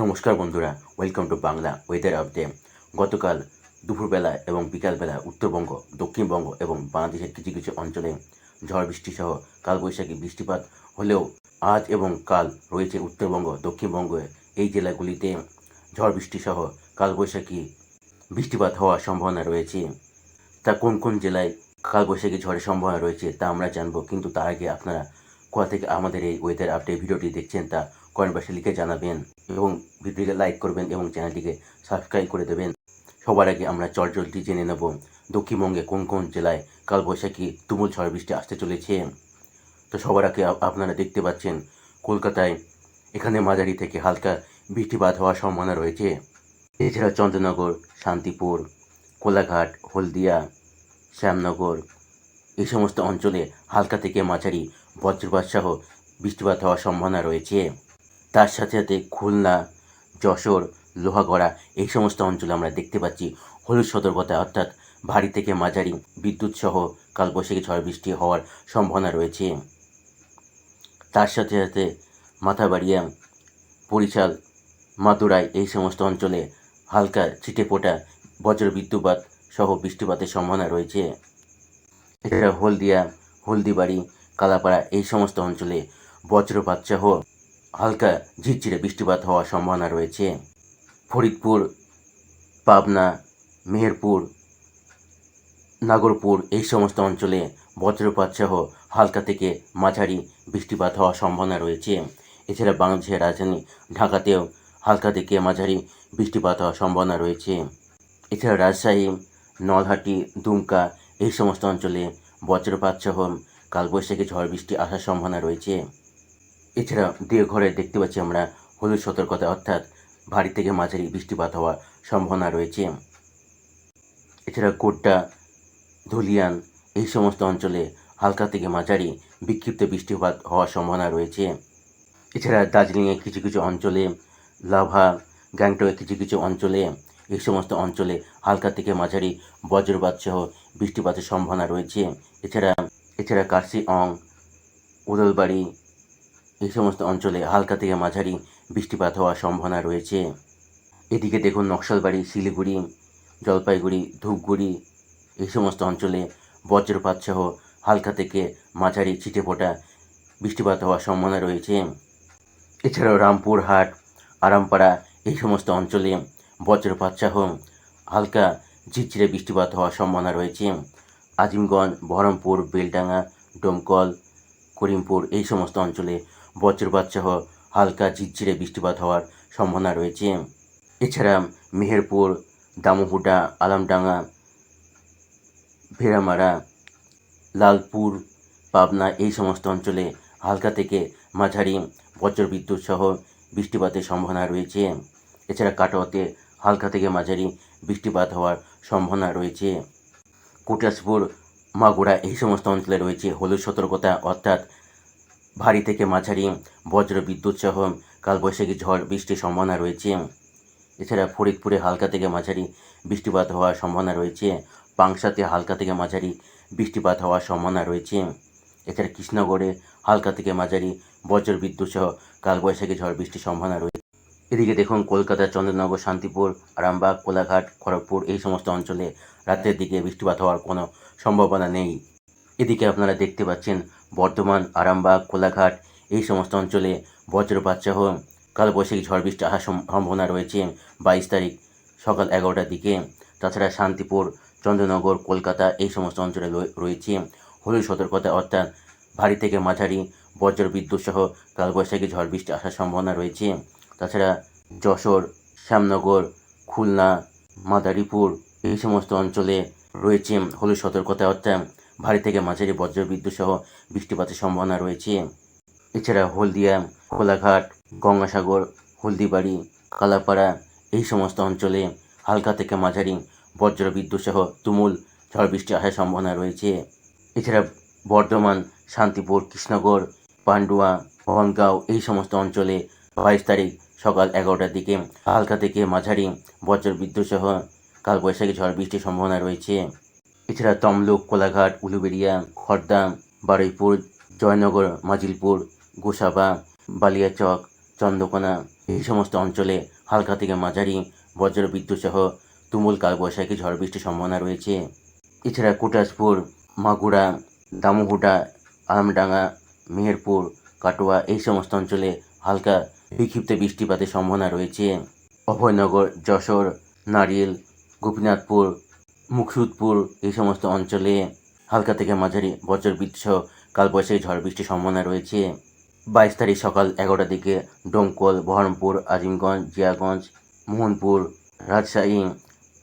নমস্কার বন্ধুরা, welcome to Bangla weather update. গতকাল দুপুরবেলা এবং বিকালবেলা উত্তরবঙ্গ, দক্ষিণবঙ্গ এবং বাংলাদেশের কিছু কিছু অঞ্চলে ঝড় বৃষ্টি সহ কালবৈশাখী বৃষ্টিপাত হলেও আজ এবং কাল রয়েছে উত্তরবঙ্গ, দক্ষিণবঙ্গ এই জেলাগুলিতে ঝড় বৃষ্টি সহ কালবৈশাখী বৃষ্টিপাত হওয়ার সম্ভাবনা রয়েছে। তা কোন কোন জেলায় কালবৈশাখী ঝড়ের সম্ভাবনা রয়েছে তা আমরা জানবো, কিন্তু তার আগে আপনারা কোথা থেকে আমাদের এই ওয়েদার আপডেট ভিডিওটি দেখছেন তা কমেন্ট বক্সে লিখে জানাবেন এবং ভিডিওটিকে লাইক করবেন এবং চ্যানেলটিকে সাবস্ক্রাইব করে দেবেন। সবার আগে আমরা চটজলদি জেনে নেব দক্ষিণবঙ্গে কোন কোন জেলায় কালবৈশাখী তুমুল ঝড় বৃষ্টি আসতে চলেছে। তো সবার আগে আপনারা দেখতে পাচ্ছেন কলকাতায় এখানে মাঝারি থেকে হালকা বৃষ্টিপাত হওয়ার সম্ভাবনা রয়েছে। এছাড়া চন্দ্রনগর, শান্তিপুর, কোলাঘাট, হলদিয়া, শ্যামনগর এই সমস্ত অঞ্চলে হালকা থেকে মাঝারি বজ্রপাত সহ বৃষ্টিপাত হওয়ার সম্ভাবনা রয়েছে। তার সাথে সাথে খুলনা, যশোর, লোহাগড়া এই সমস্ত অঞ্চলে আমরা দেখতে পাচ্ছি হলুদ সতর্কতা, অর্থাৎ ভারী থেকে মাঝারি বিদ্যুৎ সহ কালবৈশাখী ঝড় বৃষ্টি হওয়ার সম্ভাবনা রয়েছে। তার সাথে সাথে মাথাবাড়িয়া, বরিশাল, মাদুরাই এই সমস্ত অঞ্চলে হালকা ছিটেফোঁটা বজ্র বিদ্যুৎপাত সহ বৃষ্টিপাতের সম্ভাবনা রয়েছে। এছাড়া হলদিয়া, হলদিবাড়ি, কালাপাড়া এই সমস্ত অঞ্চলে বজ্রপাত সহ হালকা ঝিরঝিরে বৃষ্টিপাত হওয়ার সম্ভাবনা রয়েছে। ফরিদপুর, পাবনা, মেহেরপুর, নাগরপুর এই সমস্ত অঞ্চলে বজ্রপাত সহ হালকা থেকে মাঝারি বৃষ্টিপাত হওয়ার সম্ভাবনা রয়েছে। এছাড়া বাংলাদেশের রাজধানী ঢাকাতেও হালকা থেকে মাঝারি বৃষ্টিপাত হওয়ার সম্ভাবনা রয়েছে। এছাড়া রাজশাহী, নলহাটি, দুমকা এই সমস্ত অঞ্চলে বজ্রপাত সহ কালবৈশাখী ঝড় বৃষ্টি আসার সম্ভাবনা রয়েছে। এছাড়া দেওঘরে দেখতে পাচ্ছি আমরা হলুদ সতর্কতা, অর্থাৎ ভারী থেকে মাঝারি বৃষ্টিপাত হওয়ার সম্ভাবনা রয়েছে। এছাড়া গোড্ডা, ধুলিয়ান এই সমস্ত অঞ্চলে হালকা থেকে মাঝারি বিক্ষিপ্ত বৃষ্টিপাত হওয়ার সম্ভাবনা রয়েছে। এছাড়া দার্জিলিংয়ের কিছু কিছু অঞ্চলে, লাভা, গ্যাংটকের কিছু কিছু অঞ্চলে এই সমস্ত অঞ্চলে হালকা থেকে মাঝারি বজ্রপাত সহ বৃষ্টিপাতের সম্ভাবনা রয়েছে। এছাড়া কার্শিয়ং, উদলবাড়ি এই সমস্ত অঞ্চলে হালকা থেকে মাঝারি বৃষ্টিপাত হওয়ার সম্ভাবনা রয়েছে। এদিকে দেখুন নকশালবাড়ি, শিলিগুড়ি, জলপাইগুড়ি, ধূপগুড়ি এই সমস্ত অঞ্চলে বজ্রপাত সহ হালকা থেকে মাঝারি ছিটেফোঁটা বৃষ্টিপাত হওয়ার সম্ভাবনা রয়েছে। এছাড়াও রামপুরহাট, আরামপাড়া এই সমস্ত অঞ্চলে বজ্রপাত সহ হালকা ঝিরঝিরে বৃষ্টিপাত হওয়ার সম্ভাবনা রয়েছে। আজিমগঞ্জ, বহরমপুর, বেলডাঙ্গা, ডোমকল, করিমপুর এই সমস্ত অঞ্চলে বজ্রপাত সহ হালকা ঝিরঝিরে বৃষ্টিপাত হওয়ার সম্ভাবনা রয়েছে। এছাড়া মেহেরপুর, দামুহুডা, আলামডাঙ্গা, ভেড়ামারা, লালপুর, পাবনা এই সমস্ত অঞ্চলে হালকা থেকে মাঝারি বজ্রবিদ্যুৎ সহ বৃষ্টিপাতের সম্ভাবনা রয়েছে। এছাড়া কাটোয়াতে হালকা থেকে মাঝারি বৃষ্টিপাত হওয়ার সম্ভাবনা রয়েছে। কোটাসপুর, মাগুরা এই সমস্ত অঞ্চলে রয়েছে হলুদ সতর্কতা, অর্থাৎ ভারী থেকে মাঝারি বজ্র বিদ্যুৎ সহ কালবৈশাখী ঝড় বৃষ্টির সম্ভাবনা রয়েছে। এছাড়া ফরিদপুরে হালকা থেকে মাঝারি বৃষ্টিপাত হওয়ার সম্ভাবনা রয়েছে। পাংশাতে হালকা থেকে মাঝারি বৃষ্টিপাত হওয়ার সম্ভাবনা রয়েছে। এছাড়া কৃষ্ণগড়ে হালকা থেকে মাঝারি বজ্র বিদ্যুৎ সহ কালবৈশাখী ঝড় বৃষ্টির সম্ভাবনা রয়েছে। এদিকে দেখুন কলকাতা, চন্দ্রনগর, শান্তিপুর, আরামবাগ, কোলাঘাট, খড়গপুর এই সমস্ত অঞ্চলে রাতের দিকে বৃষ্টিপাত হওয়ার কোনো সম্ভাবনা নেই। এদিকে আপনারা দেখতে পাচ্ছেন বর্ধমান, আরামবাগ, কোলাঘাট এই সমস্ত অঞ্চলে বজ্রপাত সহ কালবৈশাখী ঝড় বৃষ্টি আসার সম্ভাবনা রয়েছে 22 তারিখ সকাল 11টার দিকে। তাছাড়া শান্তিপুর, চন্দ্রনগর, কলকাতা এই সমস্ত অঞ্চলে রয়েছে হলুদ সতর্কতা, অর্থাৎ ভারী থেকে মাঝারি বজ্র বিদ্যুৎ সহ কালবৈশাখী ঝড় বৃষ্টি আসার সম্ভাবনা রয়েছে। তাছাড়া যশোর, শ্যামনগর, খুলনা, মাদারীপুর এই সমস্ত অঞ্চলে রয়েছে হলুদ সতর্কতা, অর্থাৎ ভারী থেকে মাঝারি বজ্র বিদ্যুৎ সহ বৃষ্টিপাতের সম্ভাবনা রয়েছে। এছাড়া হলদিয়া, কোলাঘাট, গঙ্গাসাগর, হলদিবাড়ি, কালাপাড়া এই সমস্ত অঞ্চলে হালকা থেকে মাঝারি বজ্র বিদ্যুৎ সহ তুমুল ঝড় বৃষ্টি আসার সম্ভাবনা রয়েছে। এছাড়া বর্ধমান, শান্তিপুর, কৃষ্ণগড়, পান্ডুয়া, বনগাঁও এই সমস্ত অঞ্চলে 22 তারিখ সকাল 11টার দিকে হালকা থেকে মাঝারি বজ্র বিদ্যুৎ সহ কালবৈশাখী ঝড় বৃষ্টির সম্ভাবনা রয়েছে। এছাড়া তমলুক, কোলাঘাট, উলুবেড়িয়া, খড়দা, বারুইপুর, জয়নগর, মাজিলপুর, গোসাবা, বালিয়াচক, চন্দ্রকোনা, এই সমস্ত অঞ্চলে হালকা থেকে মাঝারি বজ্রবিদ্যুৎ সহ তুমুল কালবৈশাখী ঝড় বৃষ্টির সম্ভাবনা রয়েছে। এছাড়া কোটাসপুর, মাগুরা, দামুহুটা, আলমডাঙ্গা, মেহেরপুর, কাটোয়া এই সমস্ত অঞ্চলে হালকা বিক্ষিপ্ত বৃষ্টিপাতের সম্ভাবনা রয়েছে। অভয়নগর, যশোর, নারিয়েল, গোপীনাথপুর, মুকসুদপুর এই সমস্ত অঞ্চলে হালকা থেকে মাঝারি বজ্রবিদ্যুৎ সহ কালবৈশাখী ঝড় বৃষ্টির সম্ভাবনা রয়েছে। 22 তারিখ সকাল 11টার দিকে ডোমকল, বহরমপুর, আজিমগঞ্জ, জিয়াগঞ্জ, মোহনপুর, রাজশাহী,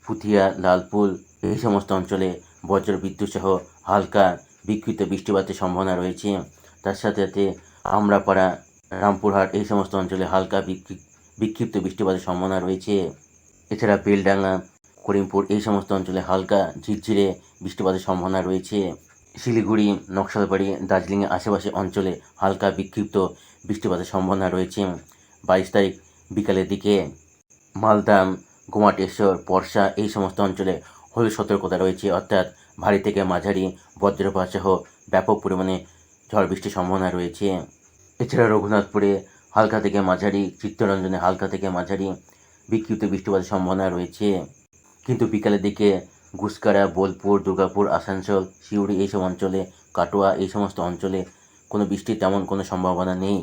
পুঠিয়া, লালপুর এই সমস্ত অঞ্চলে বজ্রবিদ্যুৎ সহ হালকা বিক্ষিপ্ত বৃষ্টিপাতের সম্ভাবনা রয়েছে। তার সাথে সাথে আমরাপাড়া, রামপুরহাট এই সমস্ত অঞ্চলে হালকা বিক্ষিপ্ত বৃষ্টিপাতের সম্ভাবনা রয়েছে। এছাড়া বেলডাঙ্গা, করিমপুর এই সমস্ত অঞ্চলে হালকা ঝিরঝিরে বৃষ্টিপাতের সম্ভাবনা রয়েছে। শিলিগুড়ি, নকশালবাড়ি, দার্জিলিংয়ের আশেপাশে অঞ্চলে হালকা বিক্ষিপ্ত বৃষ্টিপাতের সম্ভাবনা রয়েছে। 22 তারিখ বিকালের দিকে মালদা, গোমাটেশ্বর, পরশা এই সমস্ত অঞ্চলে হলুদ সতর্কতা রয়েছে, অর্থাৎ ভারী থেকে মাঝারি বজ্রপাত সহ ব্যাপক পরিমাণে ঝড় বৃষ্টির সম্ভাবনা রয়েছে। এছাড়া রঘুনাথপুরে হালকা থেকে মাঝারি, চিত্তরঞ্জনে হালকা থেকে মাঝারি বিক্ষিপ্ত বৃষ্টিপাতের সম্ভাবনা রয়েছে। কিন্তু বিকালের দিকে গুসকারা, বোলপুর, দুর্গাপুর, আসানসোল, সিউড়ি এইসব অঞ্চলে, কাটোয়া এই সমস্ত অঞ্চলে কোনো বৃষ্টির তেমন কোনো সম্ভাবনা নেই।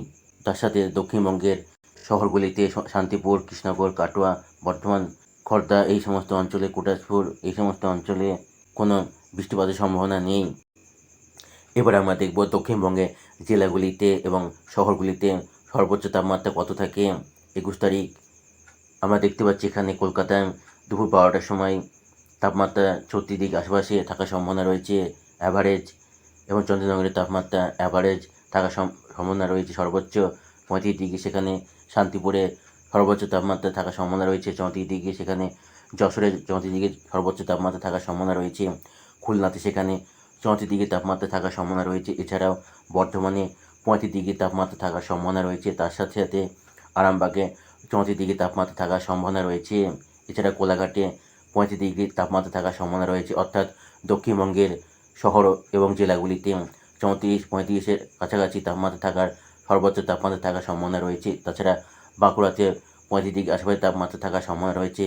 তার সাথে দক্ষিণবঙ্গের শহরগুলিতে শান্তিপুর, কৃষ্ণনগর, কাটোয়া, বর্ধমান, খড়দা এই সমস্ত অঞ্চলে, কোটাসপুর এই সমস্ত অঞ্চলে কোনো বৃষ্টিপাতের সম্ভাবনা নেই। এবার আমরা দেখব দক্ষিণবঙ্গে জেলাগুলিতে এবং শহরগুলিতে সর্বোচ্চ তাপমাত্রা কত থাকে। 21 তারিখ আমরা দেখতে পাচ্ছি এখানে কলকাতায় দুপুর 12টার সময় তাপমাত্রা 34 আশেপাশে থাকার সম্ভাবনা রয়েছে অ্যাভারেজ, এবং চন্দ্রনগরের তাপমাত্রা অ্যাভারেজ থাকার সম্ভাবনা রয়েছে সর্বোচ্চ 35°। সেখানে শান্তিপুরে সর্বোচ্চ তাপমাত্রা থাকার সম্ভাবনা রয়েছে 34°। সেখানে যশোরে 34° সর্বোচ্চ তাপমাত্রা থাকার সম্ভাবনা রয়েছে। খুলনাতে সেখানে 34° তাপমাত্রা থাকার সম্ভাবনা রয়েছে। এছাড়াও বর্ধমানে 35° তাপমাত্রা থাকার সম্ভাবনা রয়েছে। তার সাথে সাথে আরামবাগে 34° তাপমাত্রা থাকার সম্ভাবনা রয়েছে। এছাড়া কোলাঘাটে 35° তাপমাত্রা থাকার সম্ভাবনা রয়েছে। অর্থাৎ দক্ষিণবঙ্গের শহর এবং জেলাগুলিতে 34-35-এর কাছাকাছি তাপমাত্রা থাকার সর্বোচ্চ তাপমাত্রা থাকার সম্ভাবনা রয়েছে। তাছাড়া বাঁকুড়াতে 35° আশেপাশে তাপমাত্রা থাকার সম্ভাবনা রয়েছে।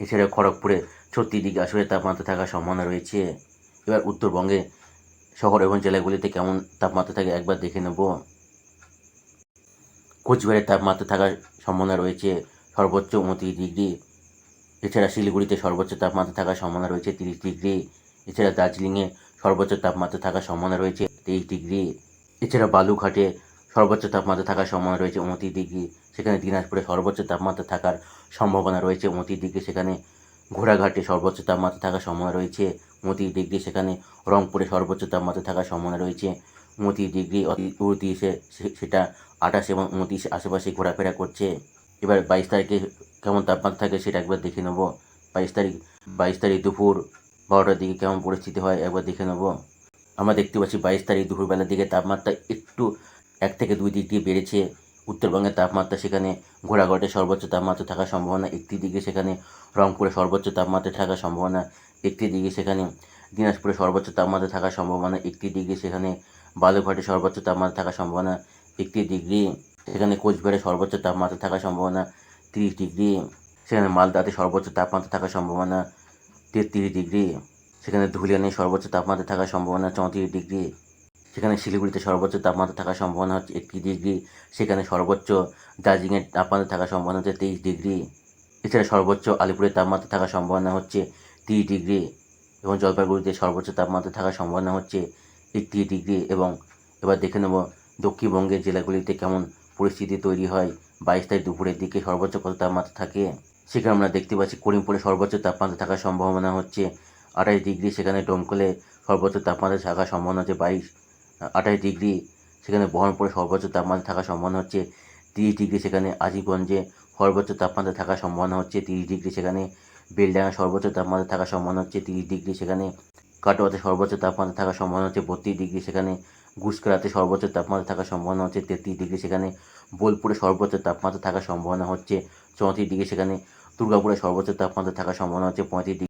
এছাড়া খড়গপুরে 36° আশেপাশে তাপমাত্রা থাকার সম্ভাবনা রয়েছে। এবার উত্তরবঙ্গে শহর এবং জেলাগুলিতে কেমন তাপমাত্রা থাকে একবার দেখে নেব। কোচবিহারের তাপমাত্রা থাকার সম্ভাবনা রয়েছে সর্বোচ্চ 29°। এছাড়া শিলিগুড়িতে সর্বোচ্চ তাপমাত্রা থাকার সম্ভাবনা রয়েছে 30°। এছাড়া দার্জিলিংয়ে সর্বোচ্চ তাপমাত্রা থাকার সম্ভাবনা রয়েছে 23°। এছাড়া বালুঘাটে সর্বোচ্চ তাপমাত্রা থাকার সম্ভাবনা রয়েছে 29°। সেখানে দিনাজপুরে সর্বোচ্চ তাপমাত্রা থাকার সম্ভাবনা রয়েছে 29°। সেখানে ঘোড়াঘাটে সর্বোচ্চ তাপমাত্রা থাকার সম্ভাবনা রয়েছে 29°। সেখানে রংপুরে সর্বোচ্চ তাপমাত্রা থাকার সম্ভাবনা রয়েছে 29°। 29 সেটা 28 এবং 29 আশেপাশে ঘোরাফেরা করছে। এবার 22 তারিখে কেমন তাপমাত্রা থাকে সেটা একবার দেখে নেব। 22 তারিখ দুপুর 12টার দিকে কেমন পরিস্থিতি হয় একবার দেখে নেব। আমরা দেখতে পাচ্ছি 22 তারিখ দুপুরবেলার দিকে তাপমাত্রা একটু 1 থেকে 2 ডিগ্রি বেড়েছে। উত্তরবঙ্গের তাপমাত্রা সেখানে ঘোড়াঘাটে সর্বোচ্চ তাপমাত্রা থাকার সম্ভাবনা 31°। সেখানে রংপুরে সর্বোচ্চ তাপমাত্রা থাকার সম্ভাবনা 31°। সেখানে দিনাজপুরে সর্বোচ্চ তাপমাত্রা থাকার সম্ভাবনা 31°। সেখানে বালুরঘাটে সর্বোচ্চ তাপমাত্রা থাকার সম্ভাবনা 31°। সেখানে কোচবিহারে সর্বোচ্চ তাপমাত্রা থাকার সম্ভাবনা 30°। সেখানে মালদাতে সর্বোচ্চ তাপমাত্রা থাকার সম্ভাবনা 33°। সেখানে ধুলিয়ানে সর্বোচ্চ তাপমাত্রা থাকার সম্ভাবনা 34°। সেখানে শিলিগুড়িতে সর্বোচ্চ তাপমাত্রা থাকার সম্ভাবনা হচ্ছে 31°। সেখানে সর্বোচ্চ দার্জিলিংয়ের তাপমাত্রা থাকার সম্ভাবনা হচ্ছে 23°। এছাড়া সর্বোচ্চ আলিপুরের তাপমাত্রা থাকার সম্ভাবনা হচ্ছে 30°। এবং জলপাইগুড়িতে সর্বোচ্চ তাপমাত্রা থাকার সম্ভাবনা হচ্ছে 31°। এবং এবার দেখে নেব দক্ষিণবঙ্গের জেলাগুলিতে কেমন পরিস্থিতি তৈরি হয় 22 তারিখ দুপুরের দিকে সর্বোচ্চ কত তাপমাত্রা থাকে। সেখানে আমরা দেখতে পাচ্ছি করিমপুরে সর্বোচ্চ তাপমাত্রা থাকার সম্ভাবনা হচ্ছে 28°। সেখানে ডোমকলে সর্বোচ্চ তাপমাত্রা থাকার সম্ভাবনা হচ্ছে 28°। সেখানে বহরমপুরে সর্বোচ্চ তাপমাত্রা থাকার সম্ভাবনা হচ্ছে 30°। সেখানে আজিমগঞ্জে সর্বোচ্চ তাপমাত্রা থাকার সম্ভাবনা হচ্ছে 30°। সেখানে বেলডাঙ্গা সর্বোচ্চ তাপমাত্রা থাকার সম্ভাবনা হচ্ছে 30°। সেখানে কাটোয়াতে সর্বোচ্চ তাপমাত্রা থাকার সম্ভাবনা হচ্ছে 32°। সেখানে গুসকারাতে সর্বোচ্চ তাপমাত্রা থাকার সম্ভাবনা হচ্ছে 33°। সেখানে বোলপুরে সর্বোচ্চ তাপমাত্রা থাকার সম্ভাবনা হচ্ছে 34°। সেখানে দুর্গাপুরে সর্বোচ্চ তাপমাত্রা থাকার সম্ভাবনা হচ্ছে 35°।